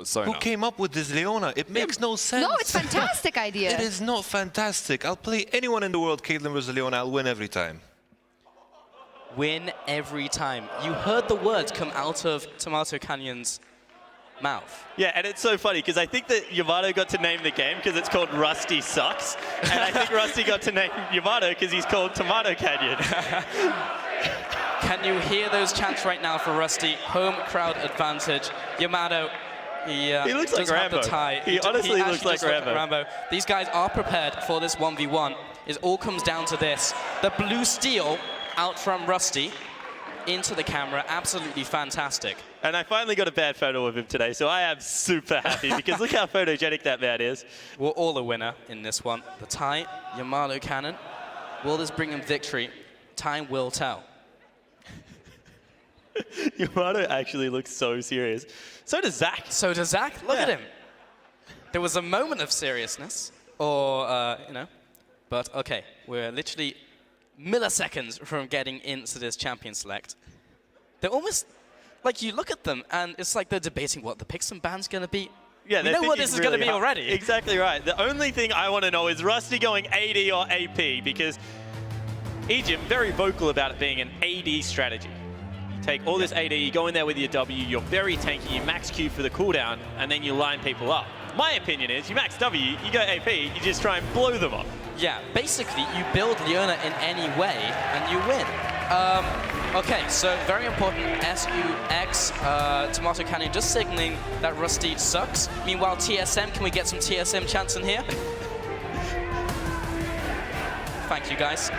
persona. Who came up with this, Leona? It makes no sense. No, it's a fantastic idea. It is not fantastic. I'll play anyone in the world, Caitlyn versus Leona. I'll win every time. Win every time. You heard the words come out of YamatoCannon's mouth. Yeah, and it's so funny because I think that Yamato got to name the game because it's called Rusty Sucks, and I think Rusty got to name Yamato because he's called YamatoCannon. Can you hear those chants right now for Rusty? Home crowd advantage. Yamato, he looks does like have Rambo. the tie. He honestly actually looks like does look Rambo. These guys are prepared for this 1v1. It all comes down to this. The blue steel out from Rusty into the camera. Absolutely fantastic. And I finally got a bad photo of him today, so I am super happy because look how photogenic that man is. We're all a winner in this one. The tie, YamatoCannon. Will this bring him victory? Time will tell. Yamato actually looks so serious. So does Zach. So does Zach. Look at him. There was a moment of seriousness, or, you know, but okay, we're literally milliseconds from getting into this champion select. They're almost, like you look at them and it's like they're debating what the picks and bans going to be. Yeah, we know what this is going to be already. Exactly right. The only thing I want to know is Rusty going AD or AP, because Egypt, very vocal about it being an AD strategy. You take all this AD, you go in there with your W, you're very tanky, you max Q for the cooldown, and then you line people up. My opinion is, you max W, you go AP, you just try and blow them up. Yeah, basically, you build Leona in any way, and you win. Okay, so very important, SUX, YamatoCannon just signaling that Rusty sucks. Meanwhile, TSM, can we get some TSM chants in here? Thank you, guys.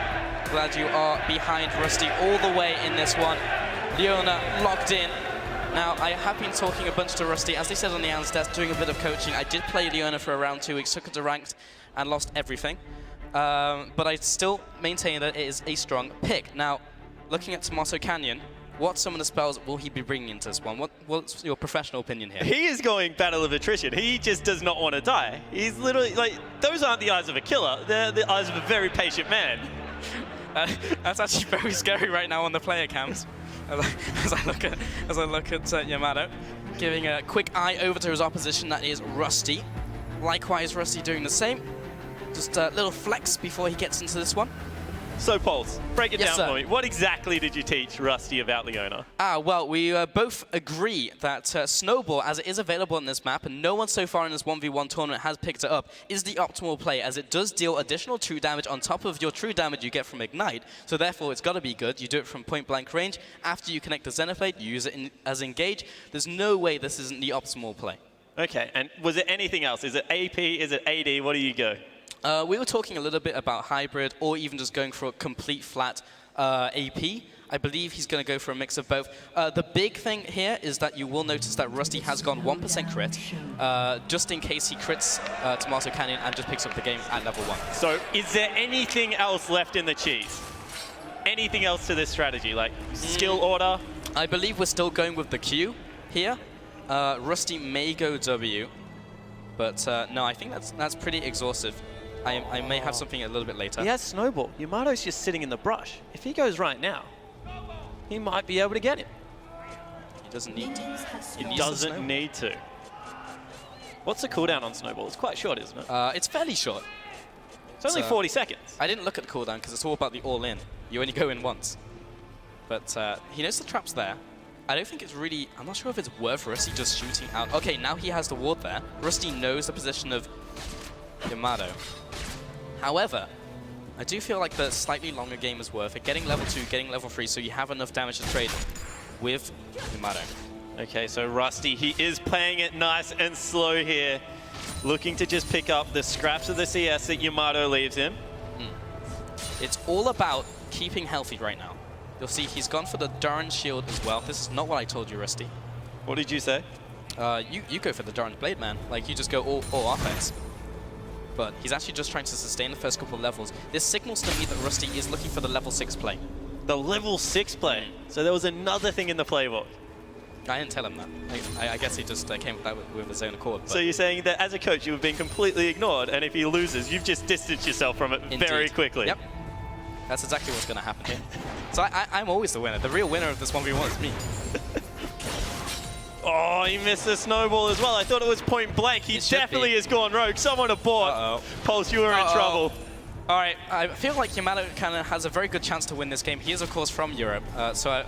Glad you are behind Rusty all the way in this one. Leona locked in. Now, I have been talking a bunch to Rusty. As they said on the analyst desk, doing a bit of coaching. I did play Leona for around 2 weeks, took her to ranked, and lost everything. But I still maintain that it is a strong pick. Now, looking at YamatoCannon, what some of the spells will he be bringing into this one? What's your professional opinion here? He is going battle of attrition. He just does not want to die. He's literally, like, those aren't the eyes of a killer. They're the eyes of a very patient man. That's actually very scary right now on the player cams. As I look at Yamato, giving a quick eye over to his opposition, that is Rusty. Likewise, Rusty doing the same. Just a little flex before he gets into this one. So, Pols, break it down sir. for me. What exactly did you teach Rusty about Leona? Well, we both agree that Snowball, as it is available on this map, and no one so far in this 1v1 tournament has picked it up, is the optimal play, as it does deal additional true damage on top of your true damage you get from Ignite. So therefore, it's got to be good. You do it from point-blank range. After you connect the Xenoblade, you use it as Engage. There's no way this isn't the optimal play. Okay, and was it anything else? Is it AP? Is it AD? What do you go? We were talking a little bit about hybrid, or even just going for a complete flat AP. I believe he's going to go for a mix of both. The big thing here is that you will notice that Rusty has gone 1% crit, just in case he crits YamatoCannon and just picks up the game at level 1. So is there anything else left in the cheese? Anything else to this strategy, like skill order? I believe we're still going with the Q here. Rusty may go W, but no, I think that's pretty exhaustive. I may have something a little bit later. He has Snowball. Yamato's just sitting in the brush. If he goes right now, he might be able to get him. He doesn't need to. He doesn't need to. What's the cooldown on Snowball? It's quite short, isn't it? It's fairly short. It's only 40 seconds. I didn't look at the cooldown because it's all about the all-in. You only go in once. But he knows the trap's there. I don't think it's really... I'm not sure if it's worth Rusty just shooting out. Okay, now he has the ward there. Rusty knows the position of Yamato. However, I do feel like the slightly longer game is worth it. Getting level 2, getting level 3, so you have enough damage to trade with Yamato. Okay, so Rusty, he is playing it nice and slow here. Looking to just pick up the scraps of the CS that Yamato leaves him. It's all about keeping healthy right now. You'll see he's gone for the Darn Shield as well. This is not what I told you, Rusty. What did you say? You go for the Darn Blade, man. Like, you just go all offense. But he's actually just trying to sustain the first couple of levels. This signals to me that Rusty is looking for the level 6 play. The level 6 play? So there was another thing in the playbook. I didn't tell him that. I guess he just came with that with his own accord. So you're saying that as a coach, you've been completely ignored, and if he loses, you've just distanced yourself from it very quickly. Yep. That's exactly what's going to happen here. So I'm always the winner. The real winner of this 1v1 is me. Oh, he missed the snowball as well. I thought it was point blank. He definitely has gone rogue. Someone abort. Pulse, you are in trouble. All right, I feel like YamatoCannon has a very good chance to win this game. He is, of course, from Europe, so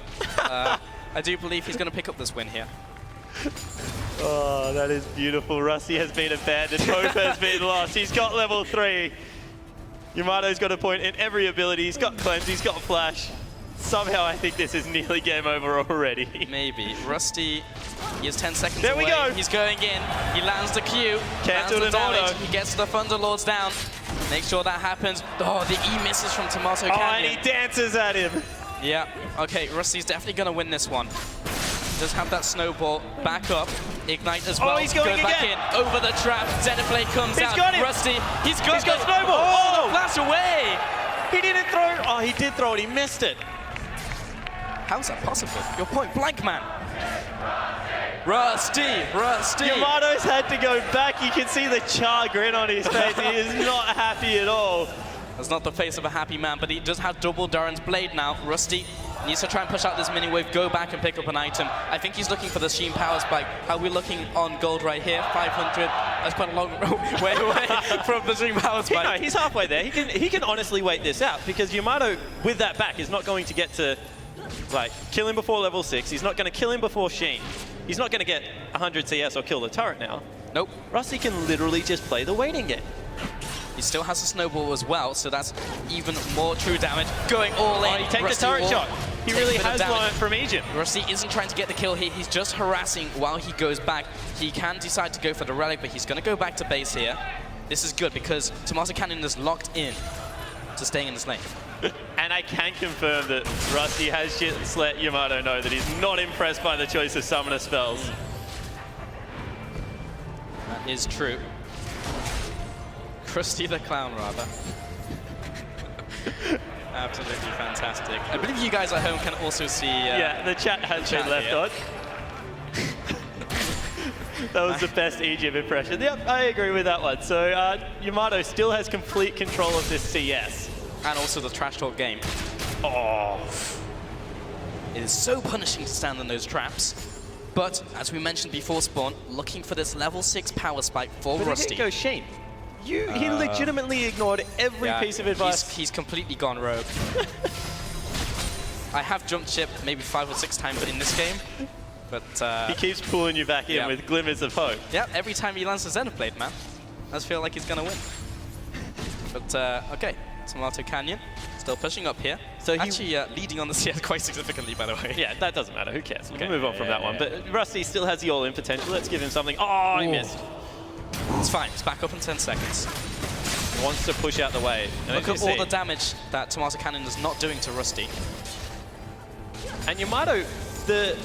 I do believe he's going to pick up this win here. Oh, that is beautiful. Rusty has been abandoned. Hope has been lost. He's got level 3. Yamato's got a point in every ability. He's got cleanse, he's got flash. Somehow I think this is nearly game over already. Maybe. Rusty, he has 10 seconds There away. we go. He's going in. He lands the Q. Cancelled an auto. He gets the Thunderlords down. Make sure that happens. Oh, the E misses from YamatoCannon. Oh, and he dances at him. Yeah. Okay, Rusty's definitely going to win this one. Does have that snowball. Back up. Ignite as well. Oh, he's going Goes back again. in. Over the trap. Xenoblade comes out. He's got it. Rusty. He's got snowball. Oh, flash away. He didn't throw it. Oh, he did throw it. He missed it. How's that possible? You're point blank, man. Rusty. Yamato's had to go back. You can see the char grin on his face. He is not happy at all. That's not the face of a happy man, but he does have double Doran's blade now. Rusty needs to try and push out this mini wave, go back and pick up an item. I think he's looking for the Sheen Power Spike. How are we looking on gold right here? 500. That's quite a long way away from the Sheen Power Spike. No, he's halfway there. He can honestly wait this out because Yamato, with that back, is not going to get to kill him before level 6. He's not going to kill him before Sheen. He's not going to get 100 CS or kill the turret now. Nope. Rusty can literally just play the waiting game. He still has a snowball as well, so that's even more true damage. Going all in. Oh, he takes Rusty the turret will shot. He take really a bit of has damage. learned from Egypt. Rusty isn't trying to get the kill here. He's just harassing while he goes back. He can decide to go for the relic, but he's going to go back to base here. This is good because YamatoCannon is locked in to staying in this lane. And I can confirm that Rusty has just let Yamato know that he's not impressed by the choice of summoner spells. That is true. Krusty the Clown, rather. Absolutely fantastic. I believe you guys at home can also see... yeah, the chat has been left on. That was the best Egypt impression. Yep, I agree with that one. So Yamato still has complete control of this CS. And also the trash talk game. Oh. It is so punishing to stand in those traps. But, as we mentioned before spawn, looking for this level 6 power spike for But Rusty. It didn't go Sheen. He legitimately ignored every piece of advice. He's completely gone rogue. I have jumped ship maybe 5 or 6 times in this game, but... he keeps pulling you back in with glimmers of hope. Yeah, every time he lands a Xenoblade, man. I just feel like he's going to win. But, okay, YamatoCannon still pushing up here. So actually leading on the CS quite significantly, by the way. Yeah, that doesn't matter. Who cares? We'll move on from that one. But Rusty still has the all-in potential. Let's give him something. Oh, he missed. It's fine. It's back up in 10 seconds. He wants to push out the way. And look at all the damage that YamatoCannon is not doing to Rusty. And Yamato, the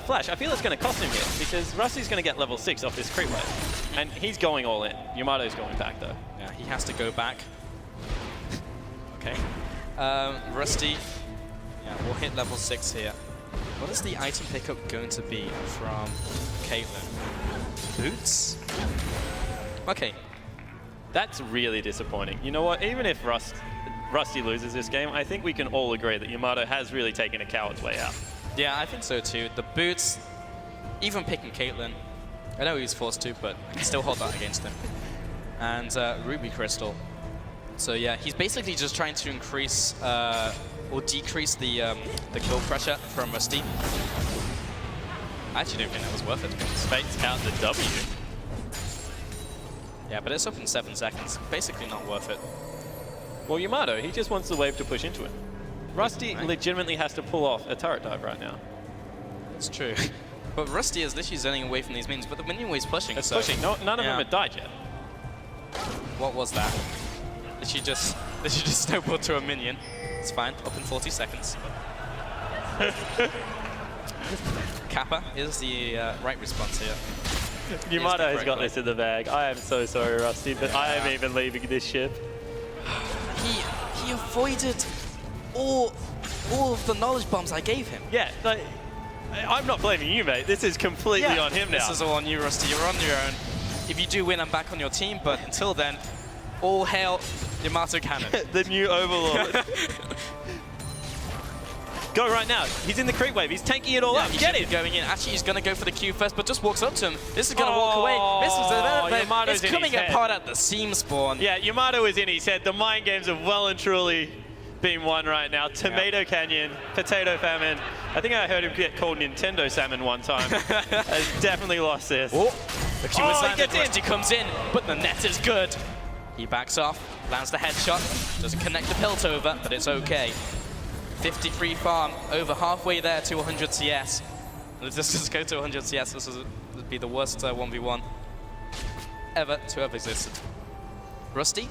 flash, I feel it's going to cost him here because Rusty's going to get level 6 off this creep wave. And he's going all in. Yamato's going back, though. Yeah, he has to go back. Okay. Rusty, yeah, we'll hit level 6 here. What is the item pickup going to be from Caitlyn? Boots? Okay. That's really disappointing. You know what? Even if Rusty loses this game, I think we can all agree that Yamato has really taken a coward's way out. Yeah, I think so too. The boots, even picking Caitlyn, I know he was forced to, but I can still hold that against him. And Ruby Crystal. So yeah, he's basically just trying to increase or decrease the kill pressure from Rusty. I actually don't think that was worth it. Fates out the W. Yeah, but it's up in 7 seconds. Basically not worth it. Well, Yamato, he just wants the wave to push into him. Rusty legitimately has to pull off a turret dive right now. It's true. But Rusty is literally zoning away from these minions, but the minion wave's pushing. It's pushing. No, none of them have died yet. What was that? Did she just snowball to a minion? It's fine. Up in 40 seconds. Kappa is the right response here. Yamato has got this in the bag. I am so sorry, Rusty, but I am even leaving this ship. He avoided all of the knowledge bombs I gave him. Yeah, like, I'm not blaming you, mate. This is completely on him now. This is all on you, Rusty. You're on your own. If you do win, I'm back on your team, but until then, all hail YamatoCannon. The new overlord. Go right now. He's in the creep wave. He's tanking it all up. Get it. Going in. Actually, he's going to go for the Q first, but just walks up to him. This is going to walk away. It's coming apart at the seam spawn. Yeah, Yamato is in his head. The mind games have well and truly been won right now. Tomato Canyon, Potato Famine. I think I heard him get called Nintendo Salmon one time. Has definitely lost this. Oh, the Q is landed. Rusty comes in, but the net is good. He backs off, lands the headshot, doesn't connect the Piltover, but it's okay. 53 farm, over halfway there to 100 CS. If this does go to 100 CS, this would be the worst 1v1 ever to have existed. Rusty,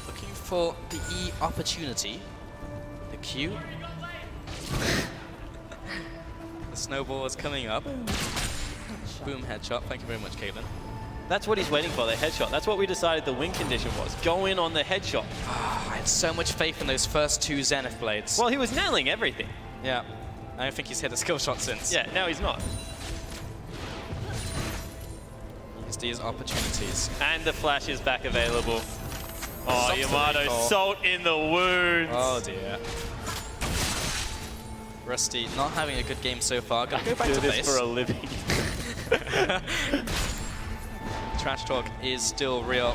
looking for the E opportunity. The Q. The snowball is coming up. Boom, headshot. Thank you very much, Caitlin. That's what he's waiting for, the headshot. That's what we decided the win condition was. Go in on the headshot. I had so much faith in those first 2 Zenith blades. Well, he was nailing everything. Yeah. I don't think he's hit a skill shot since. Yeah, now he's not. Used these opportunities. And the flash is back available. Oh, Yamato, salt in the wounds. Oh dear. Rusty not having a good game so far. Gonna go back to base. Do this for a living. Trash talk is still real.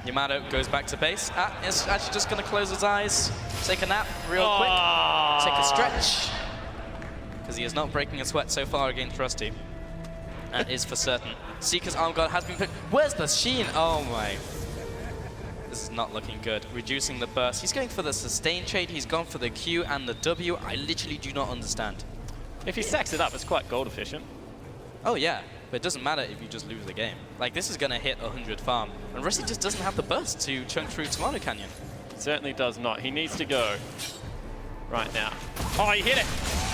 Yamato goes back to base. Is actually just going to close his eyes, take a nap real quick, take a stretch, because he is not breaking a sweat so far against Rusty. That is for certain. Seeker's arm guard has been picked. Where's the Sheen? Oh my. This is not looking good. Reducing the burst. He's going for the sustain trade. He's gone for the Q and the W. I literally do not understand. If he stacks it up, it's quite gold efficient. Oh yeah. But it doesn't matter if you just lose the game. Like, this is going to hit 100 farm. And Rusty just doesn't have the burst to chunk through YamatoCannon. Certainly does not. He needs to go right now. Oh, he hit it.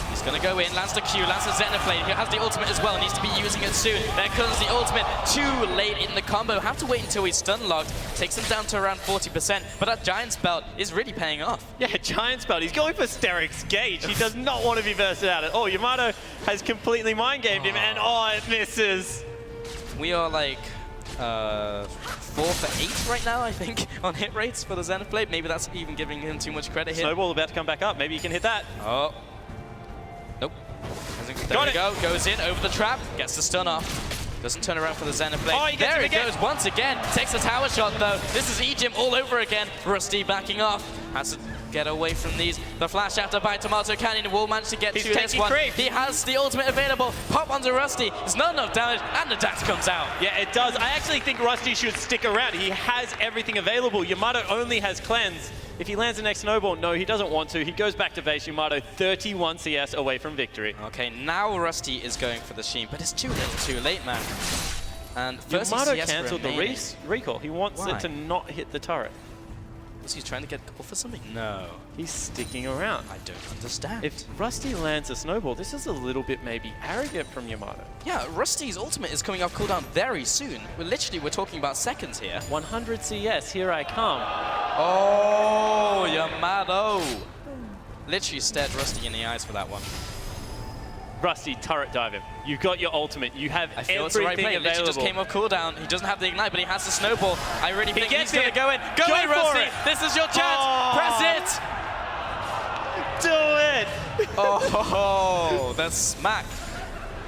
He's going to go in, lands the Q, lands the Zenith Blade. He has the ultimate as well, needs to be using it soon. There comes the ultimate, too late in the combo. Have to wait until he's stun locked. Takes him down to around 40%. But that Giant's Belt is really paying off. Yeah, Giant's Belt. He's going for Steric's Gauge. He does not want to be bursted out. Oh, Yamato has completely mind gamed him, and it misses. We are like 4 for 8 right now, I think, on hit rates for the Zenith Blade. Maybe that's even giving him too much credit here. Snowball about to come back up. Maybe you can hit that. Oh. Nope. There we go. Goes in over the trap. Gets the stun off. Doesn't turn around for the Zenith Blade. Oh, there he goes once again. Takes a tower shot though. This is Egypt all over again. Rusty backing off. Has to get away from these. The flash after by YamatoCannon will manage to get to this one. Creep. He has the ultimate available. Pop onto Rusty. There's not enough damage and the dash comes out. Yeah, it does. I actually think Rusty should stick around. He has everything available. Yamato only has cleanse. If he lands the next snowball, no, he doesn't want to. He goes back to base. Yamato 31 CS away from victory. Okay, now Rusty is going for the Sheen, but it's too little too late, man. And first Yamato CS cancelled the recall. He wants it to not hit the turret. Was he trying to get goal for something? No. He's sticking around. I don't understand. If Rusty lands a snowball, this is a little bit maybe arrogant from Yamato. Yeah, Rusty's ultimate is coming off cooldown very soon. We're talking about seconds here. 100 CS, here I come. Oh, Yamato. Literally stared Rusty in the eyes for that one. Rusty, turret dive him. You've got your ultimate. You have everything it's the right play. available. Literally just came off cooldown. He doesn't have the ignite, but he has the snowball. I really think he's going to go in. Go in, Rusty. This is your chance. Press it. Do it. Oh, that's smack.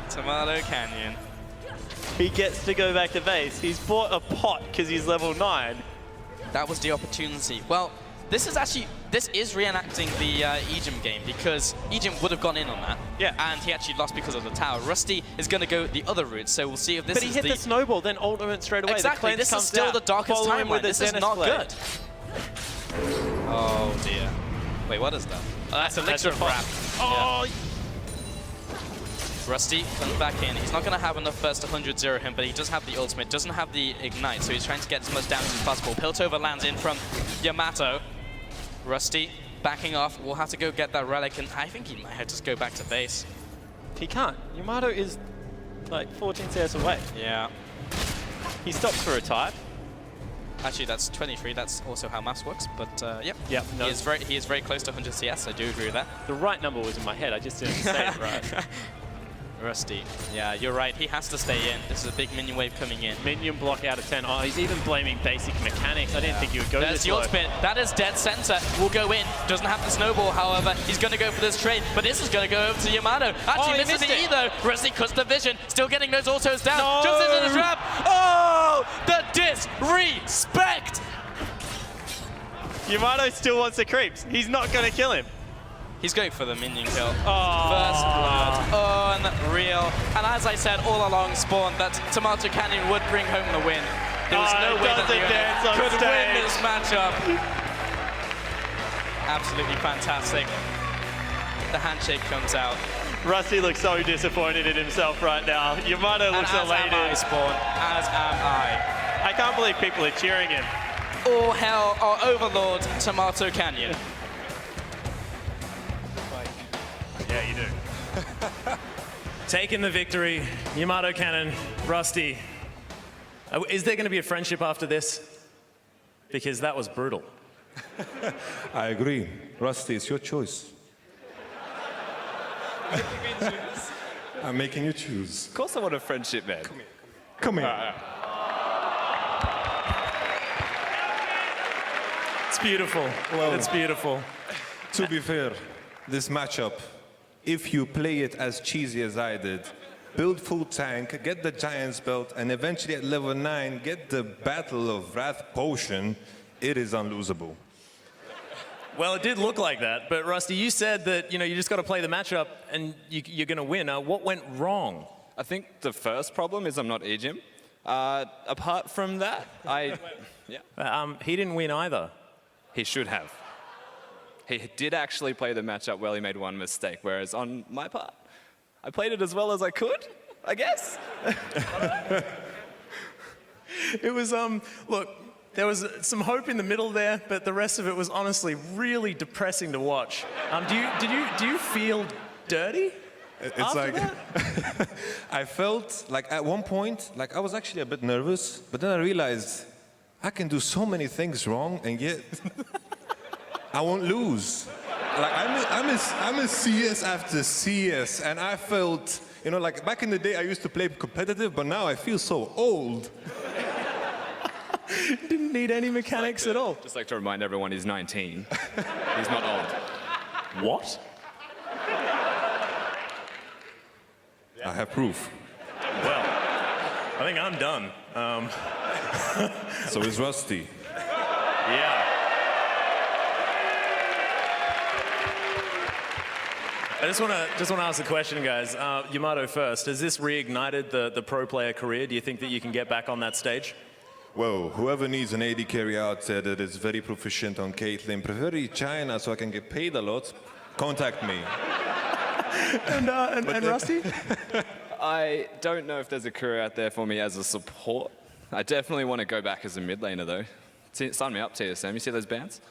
YamatoCannon. He gets to go back to base. He's bought a pot because he's level 9. That was the opportunity. Well, this is reenacting the Egypt game because Egypt would have gone in on that. Yeah. And he actually lost because of the tower. Rusty is going to go the other route, so we'll see if this is But he hit the snowball, then ultimate straight away. Exactly, this is still the darkest timeline. This is not good. Oh dear. Wait, what is that? That's a wrap. Oh! Yeah. Rusty comes back in. He's not going to have enough burst to 100-0 him, but he does have the ultimate, doesn't have the ignite, so he's trying to get as much damage as possible. Piltover lands in from Yamato. Rusty backing off. We'll have to go get that relic, and I think he might have to just go back to base. He can't. Yamato is like 14 CS away. Yeah. He stops for a type. Actually, that's 23. That's also how maths works. But yep. Yep. No. He is very close to 100 CS. I do agree with that. The right number was in my head. I just didn't say it right. Rusty. Yeah, you're right. He has to stay in. This is a big minion wave coming in. Minion block out of 10. Oh, he's even blaming basic mechanics. I didn't think he would go There's this the low. ult spin. That is dead center. Will go in. Doesn't have the snowball, however. He's going to go for this trade, but this is going to go over to Yamato. Actually, he misses missed the E it. though. Rusty cuts the vision. Still getting those autos down. No. Jumps into the trap. Oh, the disrespect. Yamato still wants the creeps. He's not going to kill him. He's going for the minion kill. Oh. First blood. Unreal. And as I said all along, Spawn, that YamatoCannon would bring home the win. There was no way that doesn't dance on Leona could win stage. this matchup. Absolutely fantastic. The handshake comes out. Rusty looks so disappointed in himself right now. Yamato looks and as elated. am I, Spawn. As am I. I can't believe people are cheering him. All hell, our overlord, YamatoCannon. Yeah, you do. Taking the victory, YamatoCannon, Rusty. Is there going to be a friendship after this? Because that was brutal. I agree. Rusty, it's your choice. I'm making you choose. Of course I want a friendship, man. Come here. It's beautiful. Well, it's beautiful. To be fair, this matchup, if you play it as cheesy as I did, build full tank, get the Giant's belt, and eventually at level 9, get the Battle of Wrath potion, it is unlosable. Well, it did look like that, but Rusty, you said that you just got to play the matchup and you're going to win. What went wrong? I think the first problem is I'm not Ejim. Apart from that, He didn't win either. he should have. He did actually play the matchup well. He made one mistake, whereas on my part, I played it as well as I could, I guess. It was, look, there was some hope in the middle there, but the rest of it was honestly really depressing to watch. Do you feel dirty? It's after like, that? I felt like at one point, like I was actually a bit nervous, but then I realized I can do so many things wrong and yet I won't lose. Like I'm a CS after CS, and I felt, like back in the day I used to play competitive, but now I feel so old. Didn't need any mechanics at all. Just like to remind everyone he's 19. He's not old. What? I have proof. Well, I think I'm done. So is Rusty. Yeah. I just want to ask a question, guys. Yamato first. Has this reignited the pro player career? Do you think that you can get back on that stage? Well, whoever needs an AD carry out there that is very proficient on Caitlyn, preferably China, so I can get paid a lot, contact me. And Rusty? I don't know if there's a career out there for me as a support. I definitely want to go back as a mid laner, though. Sign me up, TSM. You see those bands?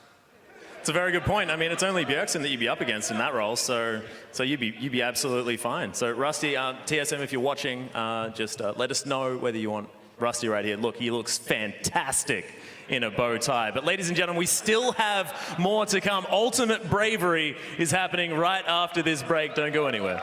It's a very good point. I mean, it's only Bjergsen that you'd be up against in that role, so you'd be absolutely fine. So Rusty, TSM, if you're watching, just let us know whether you want Rusty right here. Look, he looks fantastic in a bow tie. But ladies and gentlemen, we still have more to come. Ultimate Bravery is happening right after this break. Don't go anywhere.